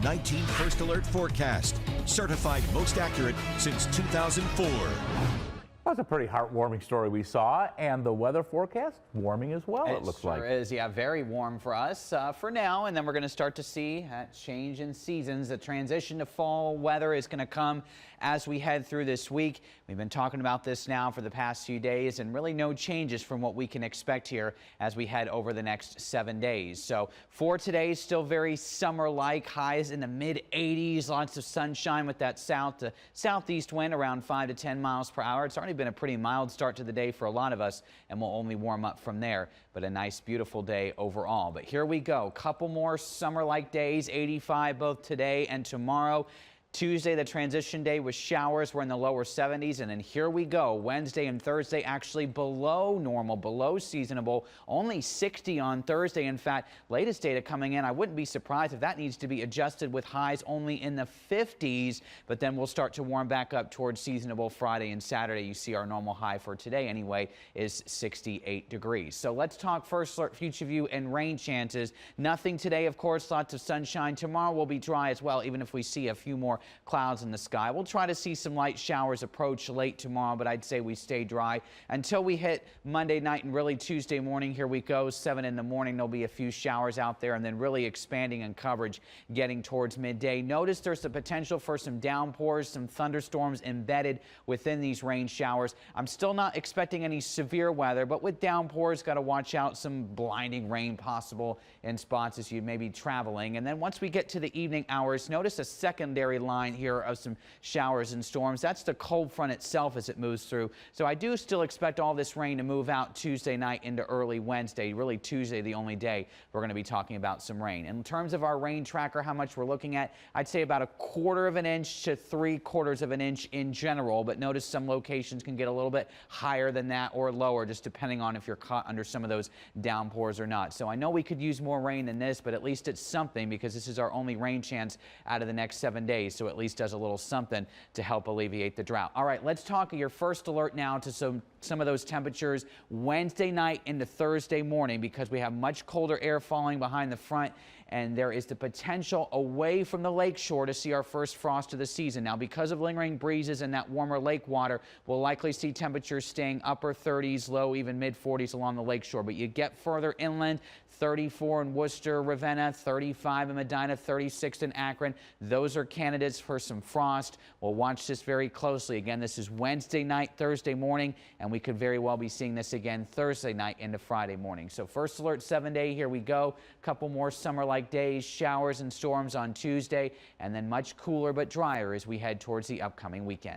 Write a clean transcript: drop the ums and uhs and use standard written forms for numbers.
COVID-19 First Alert forecast. Certified most accurate since 2004. That's a pretty heartwarming story we saw, and the weather forecast warming as well, it looks like. It sure is, yeah, very warm for us for now, and then we're going to start to see that change in seasons. The transition to fall weather is going to come as we head through this week. We've been talking about this now for the past few days, and really no changes from what we can expect here as we head over the next 7 days. So for today, still very summer-like, highs in the mid-80s, lots of sunshine with that south to southeast wind around 5 to 10 miles per hour. It's already been a pretty mild start to the day for a lot of us, and we'll only warm up from there, but a nice beautiful day overall. But here we go, couple more summer-like days, 85 both today and tomorrow. Tuesday, the transition day with showers. We're in the lower 70s, and then here we go. Wednesday and Thursday actually below normal, below seasonable. Only 60 on Thursday. In fact, latest data coming in, I wouldn't be surprised if that needs to be adjusted with highs only in the 50s, but then we'll start to warm back up towards seasonable Friday and Saturday. You see our normal high for today anyway is 68 degrees. So let's talk first alert future view and rain chances. Nothing today, of course, lots of sunshine. Tomorrow will be dry as well, even if we see a few more clouds in the sky. We'll try to see some light showers approach late tomorrow, but I'd say we stay dry until we hit Monday night and really Tuesday morning. Here we go, 7 in the morning. There'll be a few showers out there and then really expanding in coverage getting towards midday. Notice there's the potential for some downpours, some thunderstorms embedded within these rain showers. I'm still not expecting any severe weather, but with downpours, got to watch out, some blinding rain possible in spots as you may be traveling. And then once we get to the evening hours, notice a secondary line here of some showers and storms. That's the cold front itself as it moves through. So I do still expect all this rain to move out Tuesday night into early Wednesday. Really Tuesday, the only day we're going to be talking about some rain. In terms of our rain tracker, how much we're looking at, I'd say about 1/4 of an inch to 3/4 of an inch in general. But notice some locations can get a little bit higher than that or lower, just depending on if you're caught under some of those downpours or not. So I know we could use more rain than this, but at least it's something because this is our only rain chance out of the next 7 days. So at least does a little something to help alleviate the drought. All right, let's talk your first alert now to some of those temperatures Wednesday night into Thursday morning, because we have much colder air falling behind the front, and there is the potential away from the lake shore to see our first frost of the season. Now, because of lingering breezes and that warmer lake water, we'll likely see temperatures staying upper 30s, low even mid 40s along the lake shore. But you get further inland, 34 in Worcester, Ravenna, 35 in Medina, 36 in Akron. Those are candidates for some frost. We'll watch this very closely. Again, this is Wednesday night, Thursday morning, and we could very well be seeing this again Thursday night into Friday morning. So first alert 7-day, here we go. Couple more summer-like days, showers and storms on Tuesday, and then much cooler but drier as we head towards the upcoming weekend.